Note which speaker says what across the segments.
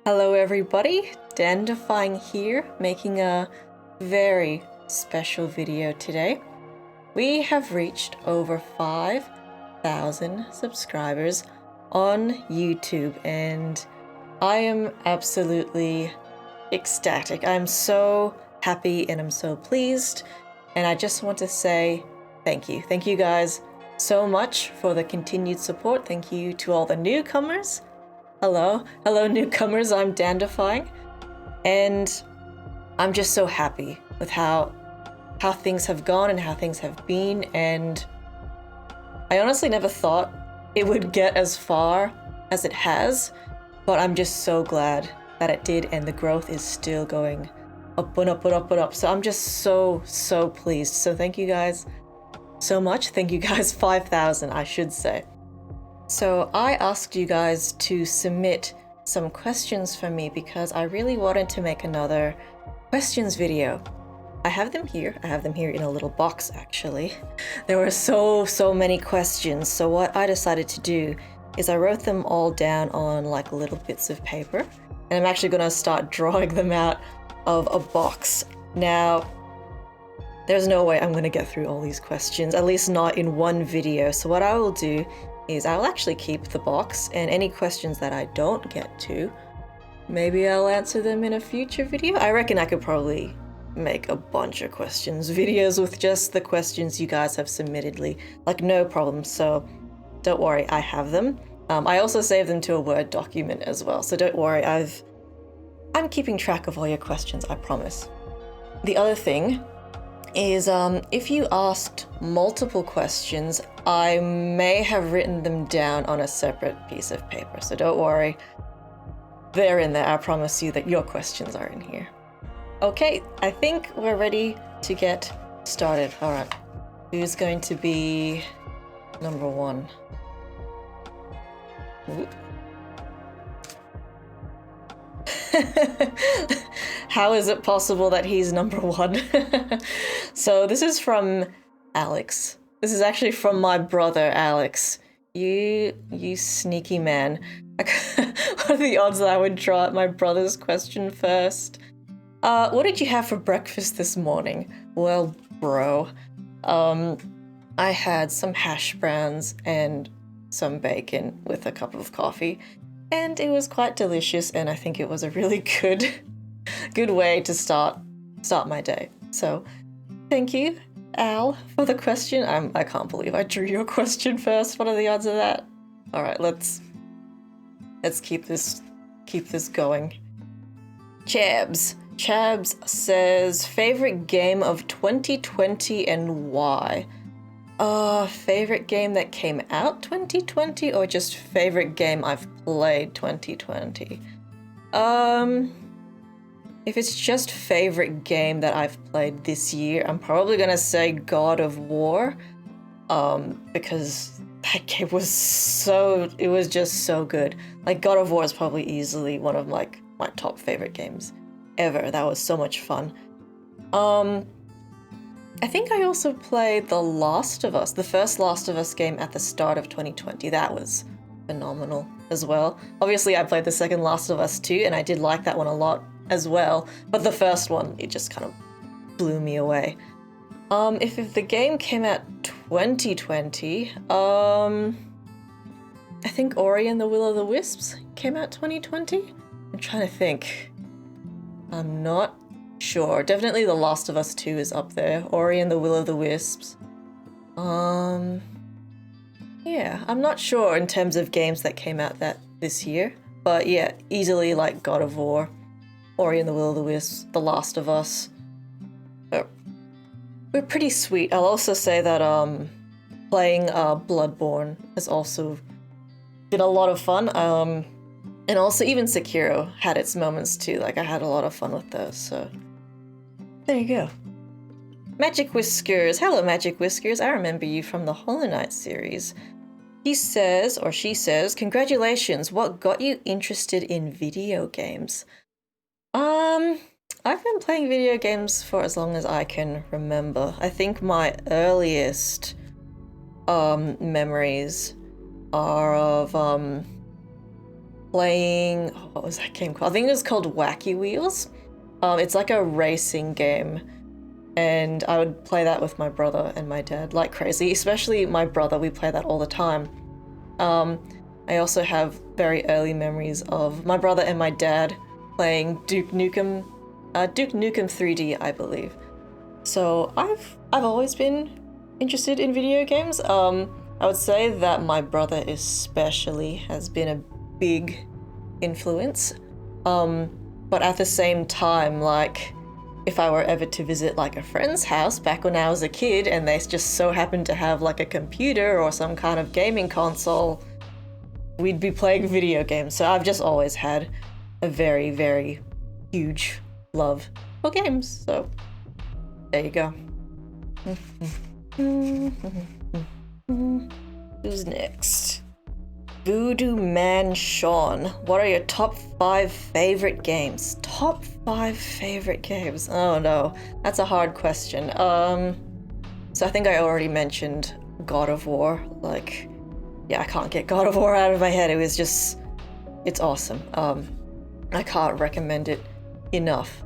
Speaker 1: Hello everybody, Dandifying here, making a very special video today. We have reached over 5,000 subscribers on YouTube and I am absolutely ecstatic. I'm so happy and I'm so pleased, and I just want to say thank you. Thank you guys so much for the continued support. Thank you to all the newcomers. Hello newcomers, I'm Dandifying, and I'm just so happy with how things have gone and how things have been, and I honestly never thought it would get as far as it has, but I'm just so glad that it did, and the growth is still going up and up and up and up, so I'm just so pleased. So thank you guys so much. Thank you guys, 5,000 I should say. So I asked you guys to submit some questions for me because I really wanted to make another questions video. I have them here in a little box actually. There were so many questions, so what I decided to do is I wrote them all down on like little bits of paper, and I'm actually gonna start drawing them out of a box. Now, there's no way I'm gonna get through all these questions, at least not in one video, so what I will do is I'll actually keep the box, and any questions that I don't get to, maybe I'll answer them in a future video. I reckon I could probably make a bunch of questions videos with just the questions you guys have submittedly, like no problem, so don't worry, I have them. I also saved them to a Word document as well, so don't worry, I'm keeping track of all your questions, I promise. The other thing is if you asked multiple questions, I may have written them down on a separate piece of paper, so don't worry, they're in there. I promise you that your questions are in here. Okay, I think we're ready to get started. All right, who's going to be number one? How is it possible that he's number one? So this is from Alex. This is actually from my brother, Alex. You sneaky man. What are the odds that I would draw at my brother's question first? What did you have for breakfast this morning? Well, bro, I had some hash browns and some bacon with a cup of coffee, and it was quite delicious, and I think it was a really good way to start my day. So thank you, Al, for the question. I can't believe I drew your question first. What are the odds of that? All right, let's keep this going. Chabs says favorite game of 2020 and why? Favorite game that came out 2020 or just favorite game I've played 2020? If it's just favorite game that I've played this year, I'm probably gonna say God of War, because that game was it was just so good. Like, God of War is probably easily one of like my top favorite games ever. That was so much fun. I think I also played The Last of Us, the first Last of Us game at the start of 2020. That was phenomenal as well. Obviously, I played the second Last of Us too, and I did like that one a lot as well. But the first one, it just kind of blew me away. If the game came out 2020, I think Ori and the Will of the Wisps came out 2020. I'm trying to think. I'm not sure. Definitely The Last of Us 2 is up there. Ori and the Will of the Wisps. Yeah, I'm not sure in terms of games that came out this year. But yeah, easily like God of War, Ori and the Will of the Wisps, The Last of Us. We're pretty sweet. I'll also say that playing Bloodborne has also been a lot of fun. And also even Sekiro had its moments too. Like, I had a lot of fun with those, so there you go. Magic Whiskers. Hello, Magic Whiskers. I remember you from the Hollow Knight series. He says, or she says, congratulations. What got you interested in video games? I've been playing video games for as long as I can remember. I think my earliest memories are of playing, oh, what was that game called? I think it was called Wacky Wheels. It's like a racing game, and I would play that with my brother and my dad like crazy, especially my brother. We play that all the time. I also have very early memories of my brother and my dad playing Duke Nukem 3D, I believe. So I've always been interested in video games. I would say that my brother especially has been a big influence. But at the same time, like, if I were ever to visit like a friend's house back when I was a kid and they just so happened to have like a computer or some kind of gaming console, we'd be playing video games. So I've just always had a very, very huge love for games. So there you go. Who's next? Voodoo Man Sean. What are your top 5 favorite games? Top 5 favorite games? Oh no, that's a hard question. So I think I already mentioned God of War. Like, yeah, I can't get God of War out of my head. It was just, it's awesome. I can't recommend it enough.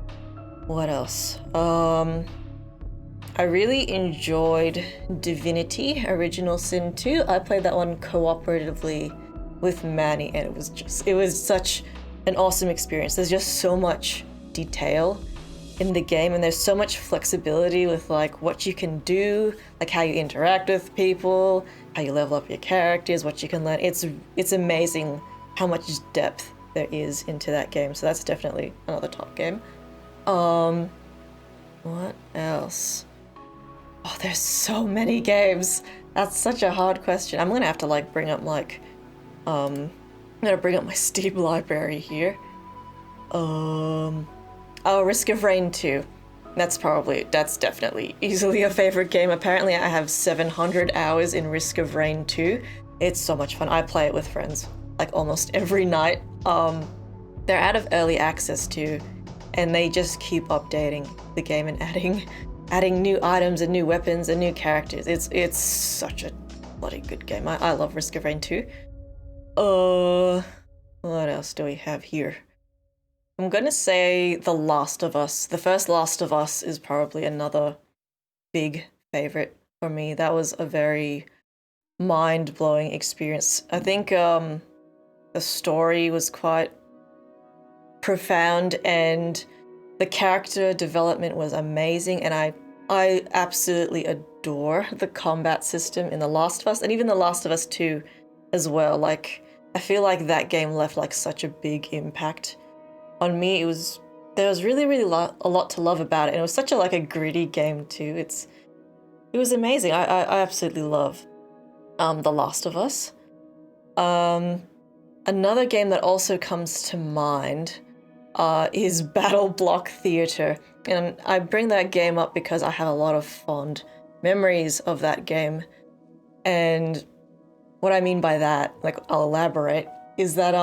Speaker 1: What else? I really enjoyed Divinity Original Sin 2. I played that one cooperatively with Manny, and it was such an awesome experience. There's just so much detail in the game, and there's so much flexibility with like what you can do, like how you interact with people, how you level up your characters, what you can learn. It's amazing how much depth there is into that game. So that's definitely another top game. What else? Oh, there's so many games. That's such a hard question. I'm gonna have to like bring up like, I'm gonna bring up my Steam library here. Oh, Risk of Rain 2. That's definitely easily a favorite game. Apparently I have 700 hours in Risk of Rain 2. It's so much fun. I play it with friends like almost every night. They're out of early access too, and they just keep updating the game and adding new items and new weapons and new characters. It's such a bloody good game. I love Risk of Rain 2. What else do we have here? I'm gonna say The Last of Us. The first Last of Us is probably another big favorite for me. That was a very mind-blowing experience. I think the story was quite profound and the character development was amazing, and I absolutely adore the combat system in The Last of Us, and even The Last of Us 2 as well. Like, I feel like that game left like such a big impact on me. There was really, really a lot to love about it, and it was such a gritty game too. It was amazing. I absolutely love The Last of Us. Another game that also comes to mind is Battle Block Theater. And I bring that game up because I have a lot of fond memories of that game. And what I mean by that, like I'll elaborate, is that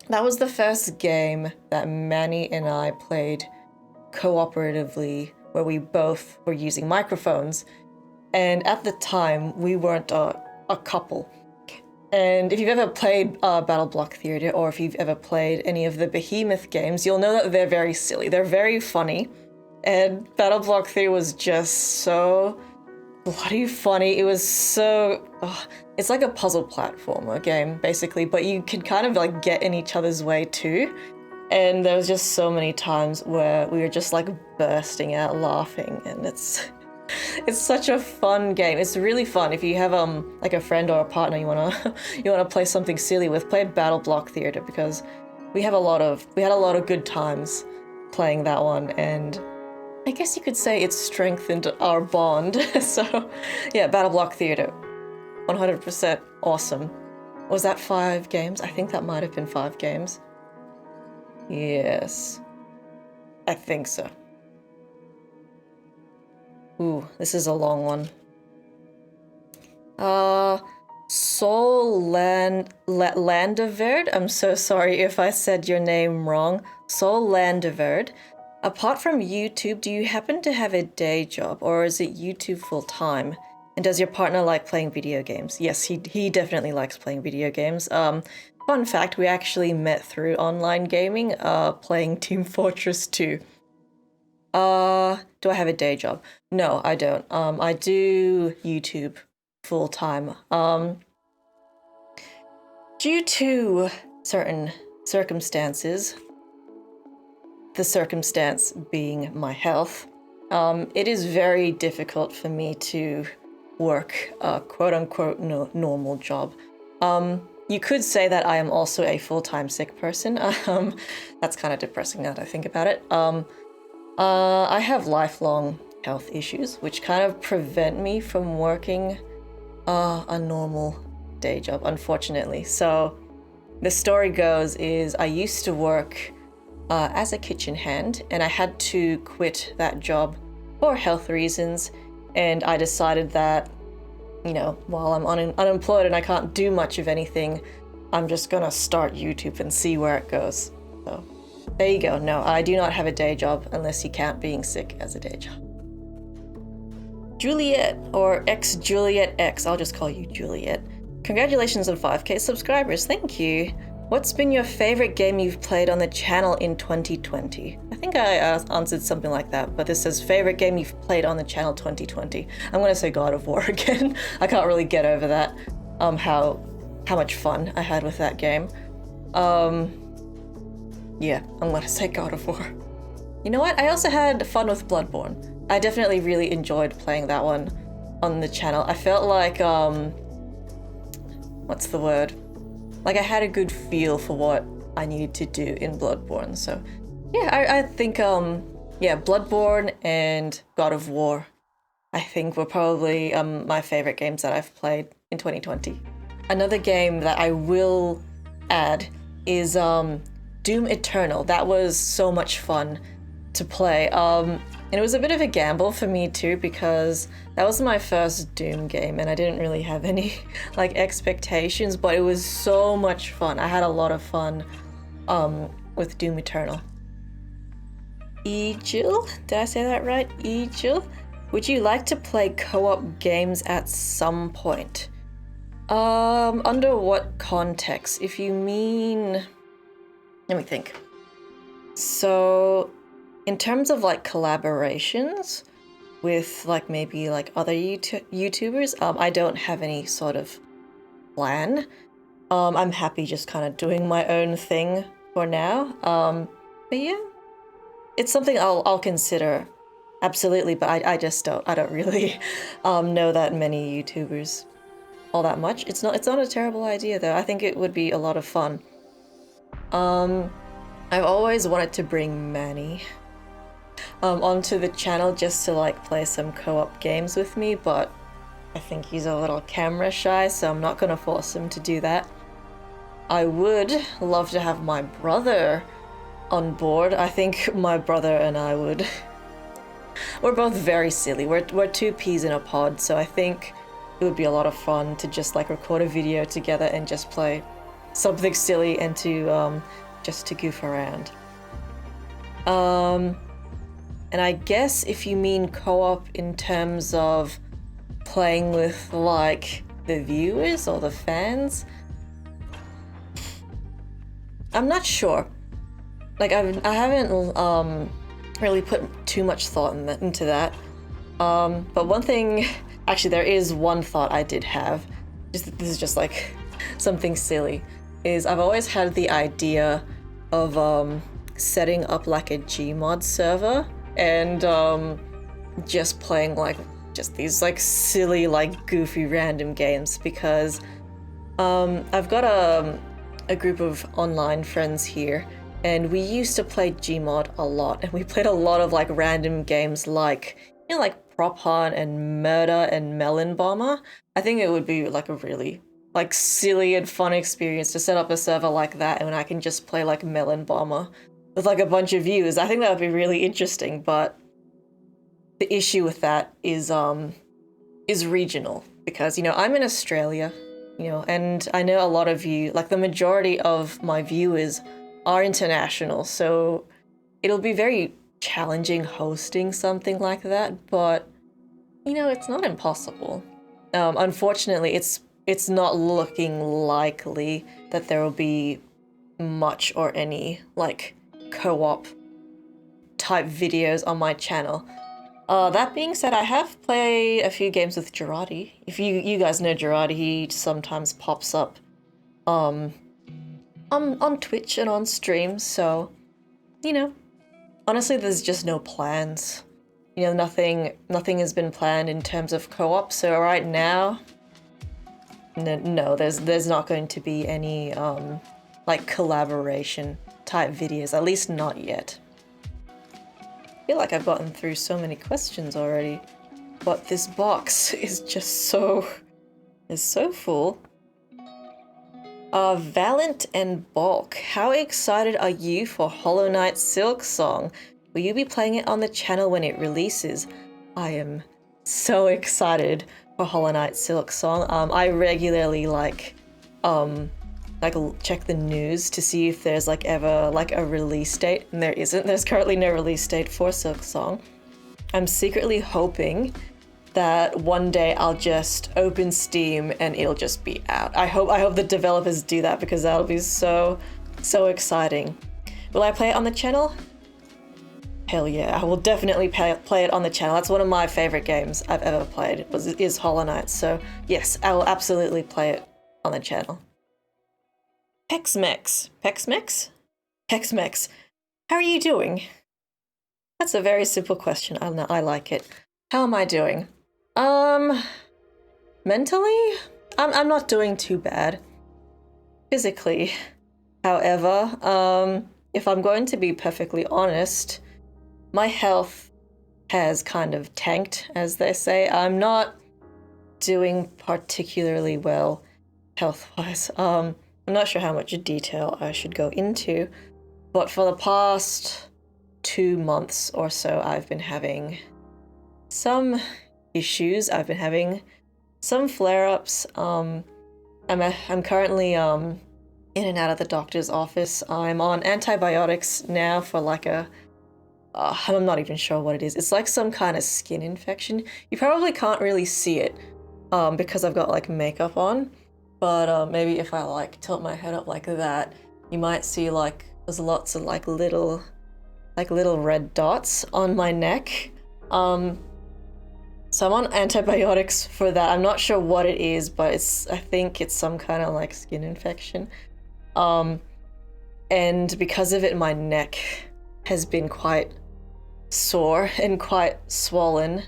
Speaker 1: that was the first game that Manny and I played cooperatively, where we both were using microphones. And at the time, we weren't a couple. And if you've ever played Battle Block Theater, or if you've ever played any of the Behemoth games, you'll know that they're very silly. They're very funny. And Battle Block Theater was just so bloody funny. It was so... it's like a puzzle platformer game, basically, but you can kind of like get in each other's way too. And there was just so many times where we were just like bursting out laughing, and it's such a fun game. It's really fun if you have like a friend or a partner you wanna play something silly with. Play Battle Block Theater, because we had a lot of good times playing that one, and I guess you could say it strengthened our bond. So yeah, Battle Block Theater, 100% awesome. Was that 5 games? I think that might have been 5 games. Yes, I think so. Ooh, this is a long one. Landeverd. I'm so sorry if I said your name wrong. Sol Landeverd. Apart from YouTube, do you happen to have a day job, or is it YouTube full time? And does your partner like playing video games? Yes, he definitely likes playing video games. Fun fact, we actually met through online gaming, playing Team Fortress 2. Do I have a day job? No, I don't. I do YouTube full time. Due to certain circumstances, the circumstance being my health, it is very difficult for me to work a quote-unquote normal job. You could say that I am also a full-time sick person. That's kind of depressing now that I think about it. I have lifelong health issues, which kind of prevent me from working a normal day job, unfortunately. So the story goes is I used to work as a kitchen hand, and I had to quit that job for health reasons. And I decided that, you know, while I'm unemployed and I can't do much of anything, I'm just gonna start YouTube and see where it goes. So there you go. No, I do not have a day job unless you count being sick as a day job. Juliet, or ex-Juliet X, I'll just call you Juliet. Congratulations on 5k subscribers, thank you. What's been your favorite game you've played on the channel in 2020? I think I answered something like that, but this says favorite game you've played on the channel 2020. I'm gonna say God of War again. I can't really get over that, how much fun I had with that game. Yeah, I'm gonna say God of War. You know what? I also had fun with Bloodborne. I definitely really enjoyed playing that one on the channel. I felt like, what's the word? Like I had a good feel for what I needed to do in Bloodborne. So yeah, I think, yeah, Bloodborne and God of War, I think were probably my favorite games that I've played in 2020. Another game that I will add is Doom Eternal. That was so much fun to play. And it was a bit of a gamble for me too, because that was my first Doom game and I didn't really have any like expectations, but it was so much fun. I had a lot of fun with Doom Eternal. Ejil, did I say that right? Ejil, would you like to play co-op games at some point? Under what context? If you mean, let me think. So in terms of like collaborations with like maybe like other YouTubers, I don't have any sort of plan. I'm happy just kind of doing my own thing for now. But yeah, it's something I'll consider, absolutely. But I don't really know that many YouTubers all that much. It's not a terrible idea though. I think it would be a lot of fun. I've always wanted to bring Manny onto the channel just to like play some co-op games with me, but I think he's a little camera shy, so I'm not gonna force him to do that. I would love to have my brother on board. I think my brother and I would... We're both very silly. We're two peas in a pod, so I think it would be a lot of fun to just like record a video together and just play something silly and to just to goof around. And I guess if you mean co-op in terms of playing with like the viewers or the fans, I'm not sure. Like I haven't really put too much thought into that. But one thing, actually there is one thought I did have, this is just like something silly, is I've always had the idea of setting up like a Gmod server and just playing like just these like silly like goofy random games, because I've got a group of online friends here and we used to play Gmod a lot, and we played a lot of like random games like, you know, like Prop Hunt and Murder and Melon Bomber. I think it would be like a really like silly and fun experience to set up a server like that, and I can just play like Melon Bomber with like a bunch of viewers. I think that would be really interesting, but the issue with that is regional, because, you know, I'm in Australia, you know, and I know a lot of you, like the majority of my viewers are international, so it'll be very challenging hosting something like that, but, you know, it's not impossible. Unfortunately, it's it's not looking likely that there will be much or any like co-op type videos on my channel. That being said, I have played a few games with Girardi. If you guys know Girardi, he sometimes pops up on Twitch and on streams, so you know, honestly there's just no plans. You know, nothing has been planned in terms of co-op, so right now no, there's not going to be any like collaboration type videos, at least not yet. I feel like I've gotten through so many questions already, but this box is just so full. Valiant and Bulk, how excited are you for Hollow Knight Silksong? Will you be playing it on the channel when it releases? I am so excited for Hollow Knight Silksong. I regularly like check the news to see if there's like ever like a release date, and there isn't. There's currently no release date for Silksong. I'm secretly hoping that one day I'll just open Steam and it'll just be out. I hope the developers do that, because that'll be so exciting. Will I play it on the channel? Hell yeah, I will definitely play it on the channel. That's one of my favorite games I've ever played, is Hollow Knight. So yes, I will absolutely play it on the channel. Pexmex, how are you doing? That's a very simple question. I like it. How am I doing? Mentally, I'm not doing too bad. Physically, however, if I'm going to be perfectly honest, my health has kind of tanked, as they say. I'm not doing particularly well health-wise. I'm not sure how much detail I should go into, but for the past 2 months or so, I've been having some issues. I've been having some flare-ups. I'm currently in and out of the doctor's office. I'm on antibiotics now for like I'm not even sure what it is. It's like some kind of skin infection. You probably can't really see it because I've got like makeup on, but maybe if I like tilt my head up like that, you might see like there's lots of like little red dots on my neck. So I'm on antibiotics for that. I'm not sure what it is, but I think it's some kind of like skin infection. And because of it, my neck has been quite sore and quite swollen.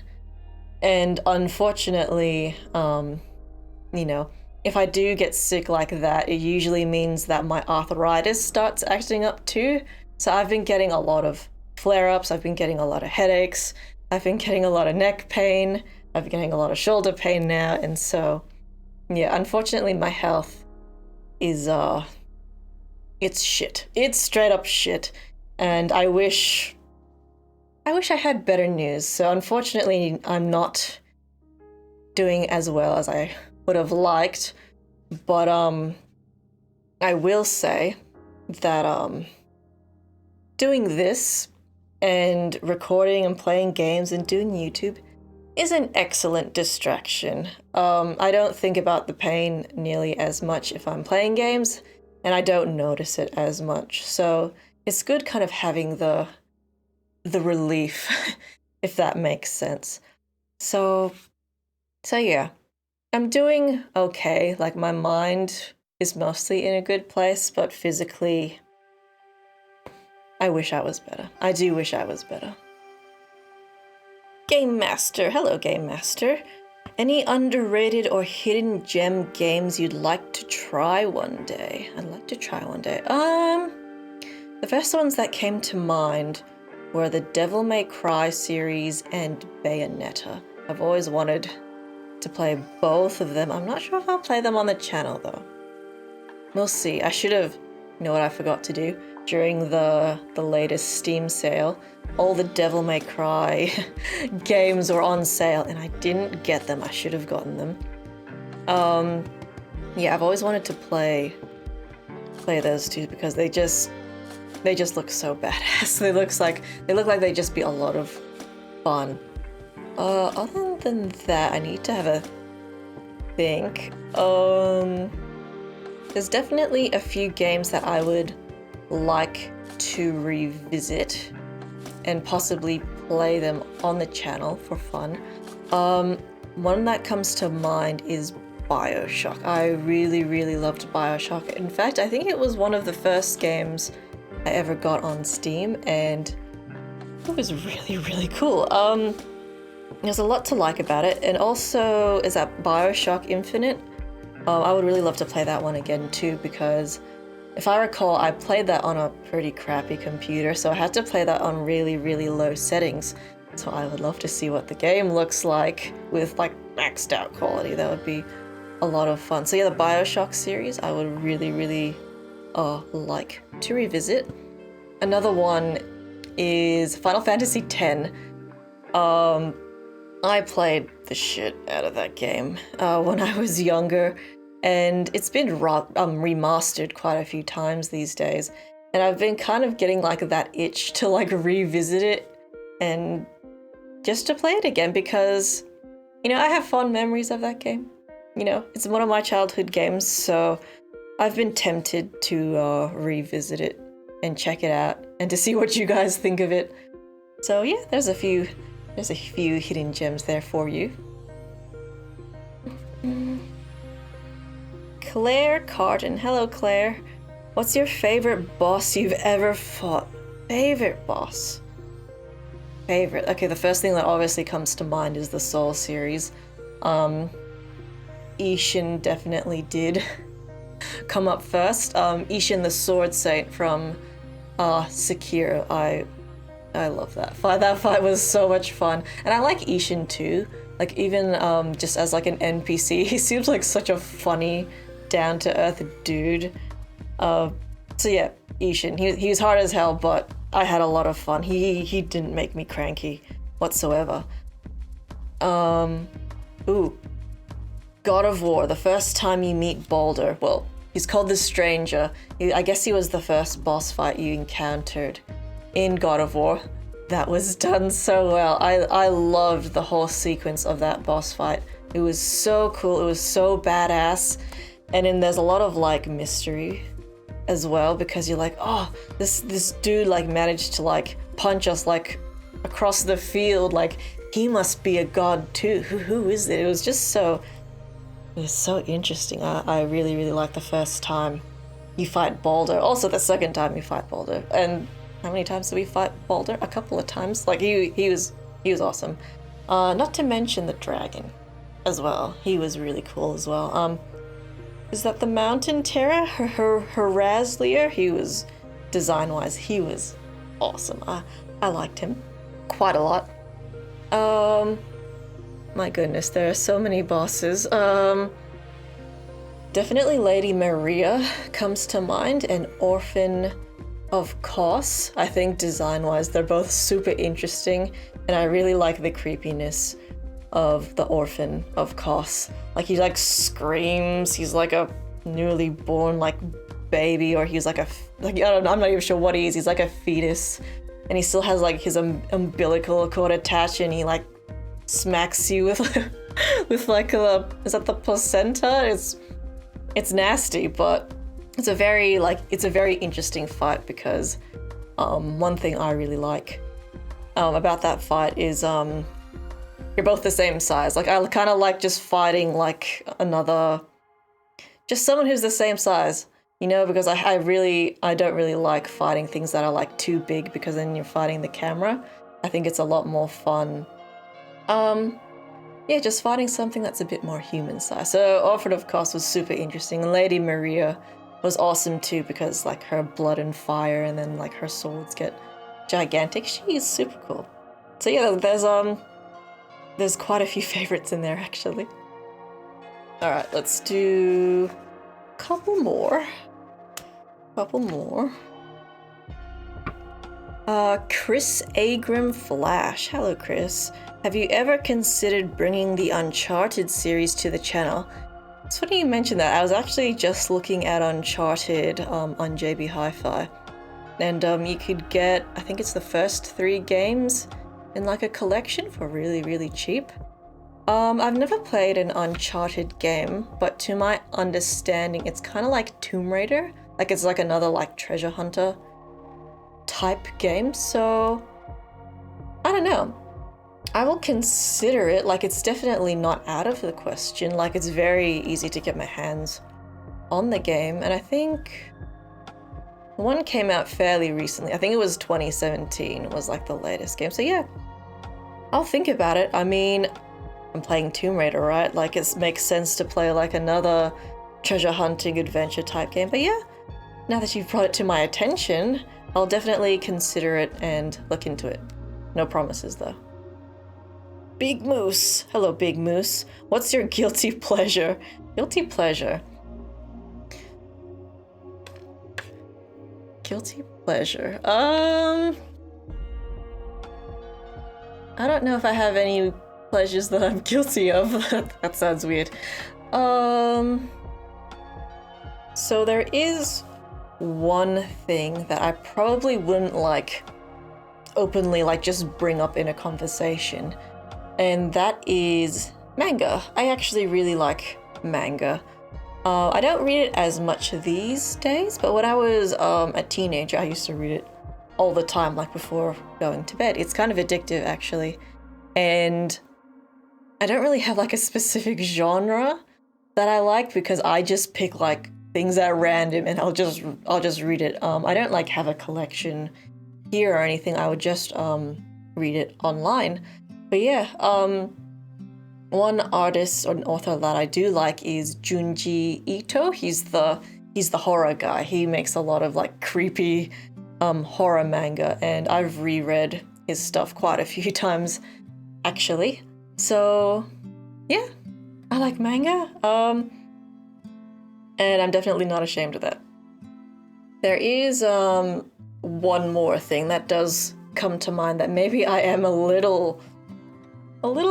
Speaker 1: And unfortunately, you know, if I do get sick like that, it usually means that my arthritis starts acting up too. So I've been getting a lot of flare-ups, I've been getting a lot of headaches, I've been getting a lot of neck pain, I've been getting a lot of shoulder pain now, and so, yeah, unfortunately my health is, it's shit. It's straight up shit, and I wish I had better news. So unfortunately, I'm not doing as well as I would have liked, but I will say that doing this and recording and playing games and doing YouTube is an excellent distraction. I don't think about the pain nearly as much if I'm playing games, and I don't notice it as much. So it's good kind of having the relief, if that makes sense. So yeah, I'm doing okay. Like, my mind is mostly in a good place, but physically, I wish I was better. I do wish I was better. Game Master. Hello, Game Master. Any underrated or hidden gem games you'd like to try one day? I'd like to try one day. The first ones that came to mind were the Devil May Cry series and Bayonetta. I've always wanted to play both of them. I'm not sure if I'll play them on the channel though. We'll see. I should have, you know what I forgot to do? During the latest Steam sale, all the Devil May Cry games were on sale and I didn't get them. I should have gotten them. Yeah, I've always wanted to play those two because they just look so badass. They look like they'd just be a lot of fun. Other than that, I need to have think. There's definitely a few games that I would like to revisit and possibly play them on the channel for fun. One that comes to mind is BioShock. I really loved BioShock. In fact, I think it was one of the first games I ever got on Steam, and it was really cool. There's a lot to like about it, and also is that BioShock Infinite. I would really love to play that one again too, because if I recall, I played that on a pretty crappy computer, so I had to play that on really low settings. So I would love to see what the game looks like with like maxed out quality. That would be a lot of fun. So yeah, the BioShock series, I would really like to revisit. Another one is Final Fantasy X. I played the shit out of that game when I was younger, and it's been remastered quite a few times these days, and I've been kind of getting like that itch to like revisit it and just to play it again, because, you know, I have fond memories of that game. You know, it's one of my childhood games, so I've been tempted to revisit it and check it out and to see what you guys think of it. So yeah, there's a few hidden gems there for you. Claire Carden. Hello, Claire. What's your favorite boss you've ever fought? Favorite boss? Favorite. Okay, the first thing that obviously comes to mind is the Soul series. Ishin definitely did come up first. Ishin the Sword Saint from Sekiro. I love that fight. That fight was so much fun. And I like Ishin too. Like, even just as like an NPC, he seems like such a funny, down-to-earth dude. So yeah, Ishin. He was hard as hell, but I had a lot of fun. He didn't make me cranky whatsoever. Ooh. God of War, the first time you meet Baldur. Well, he's called the Stranger. I guess he was the first boss fight you encountered in God of War. That was done so well. I loved the whole sequence of that boss fight. It was so cool. It was so badass. And then there's a lot of like mystery as well, because you're like, oh, this dude like managed to like punch us like across the field. Like, he must be a god too. Who is it? It was so interesting. I really liked the first time you fight Baldur. Also the second time you fight Baldur. And how many times did we fight Baldur? A couple of times. Like, he was awesome. Not to mention the dragon as well. He was really cool as well. Is that the Mountain Terror? Razlier? He was, design-wise, he was awesome. I liked him quite a lot. My goodness, there are so many bosses. Definitely Lady Maria comes to mind, and Orphan of Kos. I think design-wise, they're both super interesting, and I really like the creepiness of the Orphan of Kos. Like, he like screams, he's like a newly born like baby, or he's like I don't know, I'm not even sure what he is. He's like a fetus, and he still has like his umbilical cord attached, and he like smacks you with with like is that the placenta? It's nasty, but it's a very interesting fight, because one thing I really like about that fight is you're both the same size. Like, I kind of like just fighting like just someone who's the same size, you know, because I don't really like fighting things that are like too big, because then you're fighting the camera. I think it's a lot more fun. Yeah, just fighting something that's a bit more human size. So Orphan of Kos was super interesting, and Lady Maria was awesome too, because like her blood and fire, and then like her swords get gigantic. She's super cool. So yeah, there's quite a few favorites in there actually. All right, let's do a couple more. Chris Agrim Flash. Hello, Chris. Have you ever considered bringing the Uncharted series to the channel? It's funny you mentioned that. I was actually just looking at Uncharted on JB Hi-Fi, and you could get, I think it's the first 3 games in like a collection for really cheap. I've never played an Uncharted game, but to my understanding, it's kind of like Tomb Raider. Like it's like another like treasure hunter type game, so I don't know. I will consider it. Like it's definitely not out of the question. Like it's very easy to get my hands on the game, and I think one came out fairly recently. I think it was 2017 was like the latest game. So yeah, I'll think about it. I mean, I'm playing Tomb Raider, right? Like it makes sense to play like another treasure hunting adventure type game. But yeah, now that you've brought it to my attention, I'll definitely consider it and look into it. No promises though. Big Moose. Hello, Big Moose. What's your guilty pleasure? Guilty pleasure. Guilty pleasure. I don't know if I have any pleasures that I'm guilty of. That sounds weird. So there is one thing that I probably wouldn't like openly like just bring up in a conversation, and that is manga. I actually really like manga. I don't read it as much these days, but when I was a teenager, I used to read it all the time, like before going to bed. It's kind of addictive actually, and I don't really have like a specific genre that I like because I just pick like things at random and I'll just read it. I don't like have a collection here or anything. I would just read it online. But yeah, one artist or an author that I do like is Junji Ito. He's the horror guy. He makes a lot of like creepy horror manga, and I've reread his stuff quite a few times actually. So yeah, I like manga. And I'm definitely not ashamed of that. There is one more thing that does come to mind that maybe I am a little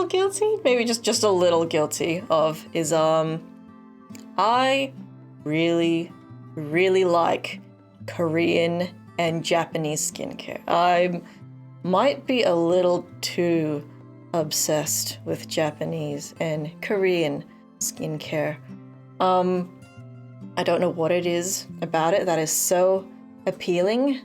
Speaker 1: guilty, maybe just a little guilty of, is I really like Korean and Japanese skincare. I might be a little too obsessed with Japanese and Korean skincare. I don't know what it is about it that is so appealing.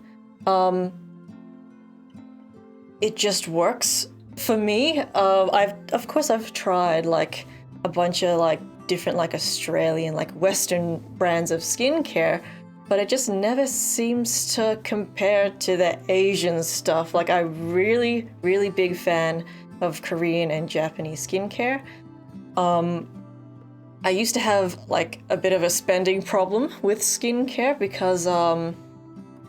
Speaker 1: It just works for me. I've tried like a bunch of like different like Australian like Western brands of skincare, but it just never seems to compare to the Asian stuff. Like I'm really big fan of Korean and Japanese skincare. I used to have like a bit of a spending problem with skincare because I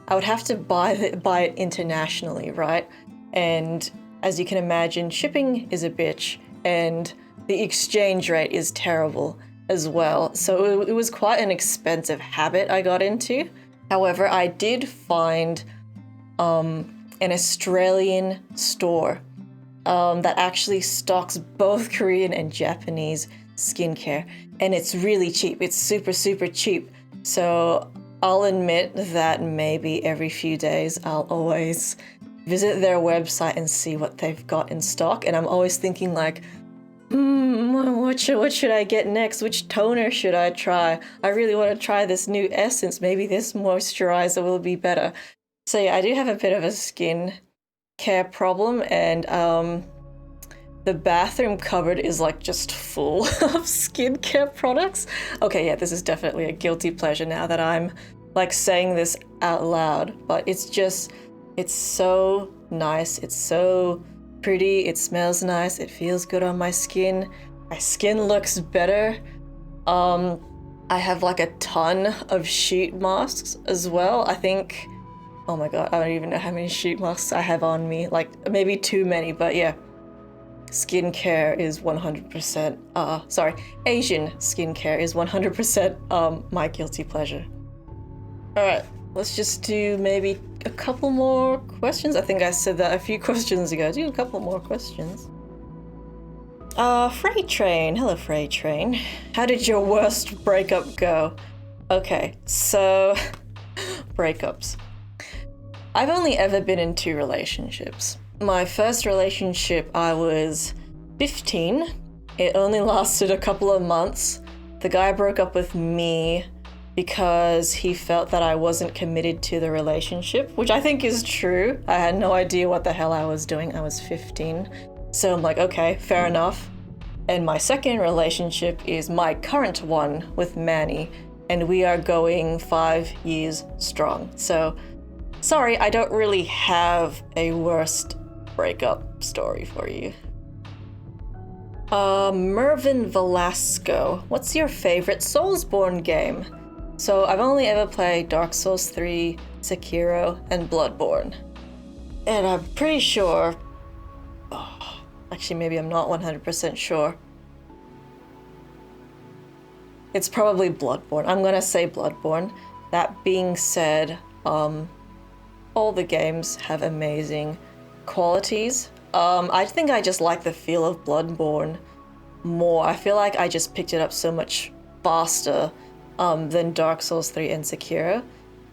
Speaker 1: would have to buy it internationally, right? And as you can imagine, shipping is a bitch and the exchange rate is terrible as well. So it was quite an expensive habit I got into. However, I did find an Australian store that actually stocks both Korean and Japanese skincare, and it's really cheap. It's super cheap. So I'll admit that maybe every few days I'll always visit their website and see what they've got in stock, and I'm always thinking like, what should I get next? Which toner should I try? I really want to try this new essence. Maybe this moisturizer will be better. So yeah, I do have a bit of a skin care problem, and the bathroom cupboard is like just full of skincare products. Okay, yeah, this is definitely a guilty pleasure now that I'm like saying this out loud, but it's so nice. It's so pretty. It smells nice. It feels good on my skin. My skin looks better. I have like a ton of sheet masks as well. I think, oh my God, I don't even know how many sheet masks I have on me. Like maybe too many, but yeah. Skincare is 100%, Asian skincare is 100% my guilty pleasure. All right, let's just do maybe a couple more questions. I think I said that a few questions ago. Do a couple more questions. Freight Train. Hello, Freight Train. How did your worst breakup go? Okay, so breakups. I've only ever been in 2 relationships. My first relationship, I was 15, It only lasted a couple of months. The guy broke up with me because he felt that I wasn't committed to the relationship, which I think is true. I had no idea what the hell I was doing. I was 15. So I'm like, okay, fair enough. And my second relationship is my current one with Manny, and we are going 5 years strong. So, sorry, I don't really have a worst breakup story for you. Mervin Velasco, what's your favorite Soulsborne game? So I've only ever played Dark Souls 3, Sekiro, and Bloodborne. And I'm pretty sure... Oh, actually, maybe I'm not 100% sure. It's probably Bloodborne. I'm gonna say Bloodborne. That being said, all the games have amazing qualities. I think I just like the feel of Bloodborne more. I feel like I just picked it up so much faster than Dark Souls 3 and Sekiro.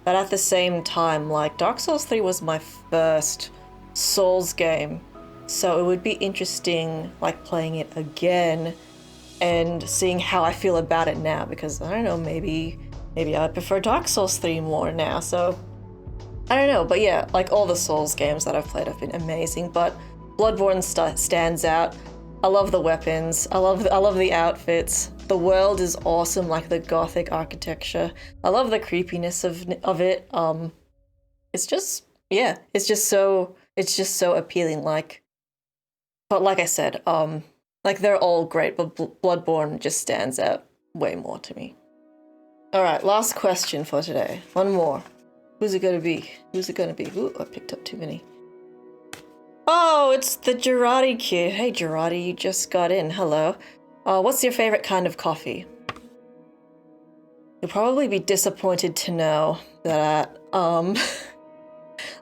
Speaker 1: But at the same time, like, Dark Souls 3 was my first Souls game, so it would be interesting, like, playing it again and seeing how I feel about it now, because, I don't know, maybe I prefer Dark Souls 3 more now, so I don't know. But yeah, like, all the Souls games that I've played have been amazing, but Bloodborne stands out. I love the weapons. I love the outfits. The world is awesome, like the gothic architecture. I love the creepiness of it. It's just so appealing. But like I said, like, they're all great, but Bloodborne just stands out way more to me. All right, last question for today. One more. Who's it gonna be? Ooh, I picked up too many. Oh, it's the Girardi kid. Hey, Girardi, you just got in. Hello. What's your favorite kind of coffee? You'll probably be disappointed to know that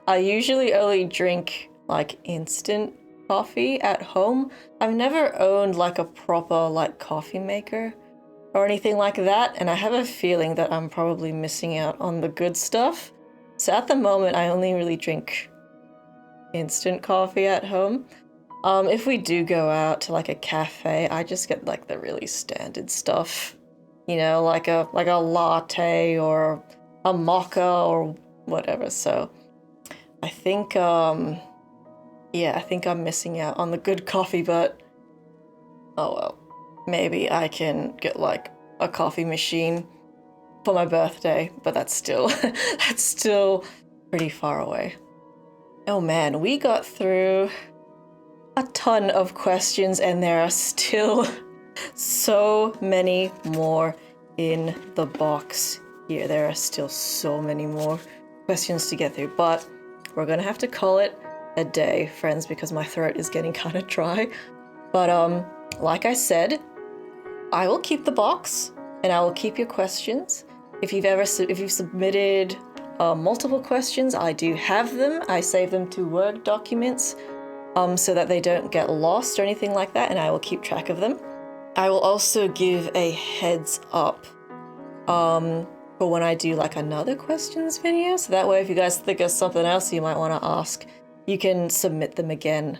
Speaker 1: I usually only drink, like, instant coffee at home. I've never owned, like, a proper, like, coffee maker or anything like that, and I have a feeling that I'm probably missing out on the good stuff. So at the moment, I only really drink instant coffee at home. If we do go out to, like, a cafe, I just get, like, the really standard stuff, you know, like a latte or a mocha or whatever. So I think I think I'm missing out on the good coffee, but oh well, maybe I can get, like, a coffee machine for my birthday, but that's still pretty far away. Oh man, we got through a ton of questions, and there are still so many more in the box here. There are still so many more questions to get through, but we're gonna have to call it a day, friends, because my throat is getting kind of dry. But like I said, I will keep the box and I will keep your questions. If you've submitted multiple questions, I do have them. I save them to Word documents so that they don't get lost or anything like that, and I will keep track of them. I will also give a heads up for when I do, like, another questions video, so that way if you guys think of something else you might want to ask, you can submit them again,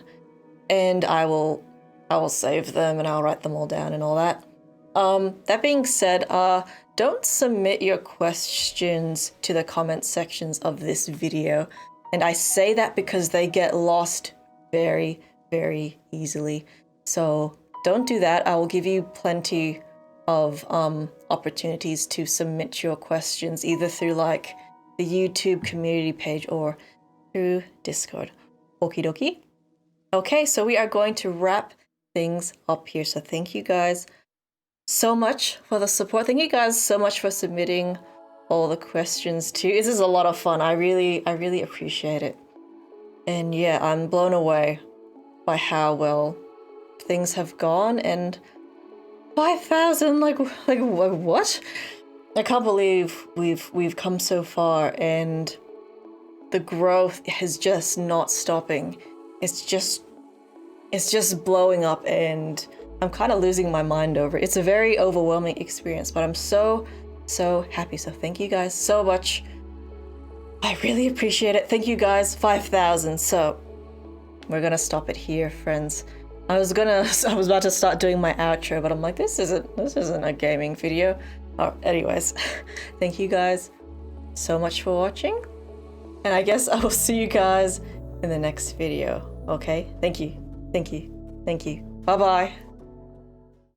Speaker 1: and I will save them and I'll write them all down and all that. That being said, don't submit your questions to the comment sections of this video. And I say that because they get lost very, very easily. So don't do that. I will give you plenty of opportunities to submit your questions, either through, like, the YouTube community page or through Discord. Okie dokie. Okay, so we are going to wrap things up here. So thank you guys so much for the support. Thank you guys so much for submitting all the questions too. This is a lot of fun. I really appreciate it. And yeah, I'm blown away by how well things have gone, and 5,000, like what? I can't believe we've come so far, and the growth is just not stopping. It's just blowing up, and I'm kind of losing my mind over it. It's a very overwhelming experience, but I'm so happy. So thank you guys so much. I really appreciate it. Thank you guys. 5,000. So we're gonna stop it here, friends. I was about to start doing my outro, but I'm like, this isn't a gaming video. Oh, anyways, thank you guys so much for watching, and I guess I will see you guys in the next video. Okay, thank you. Bye bye.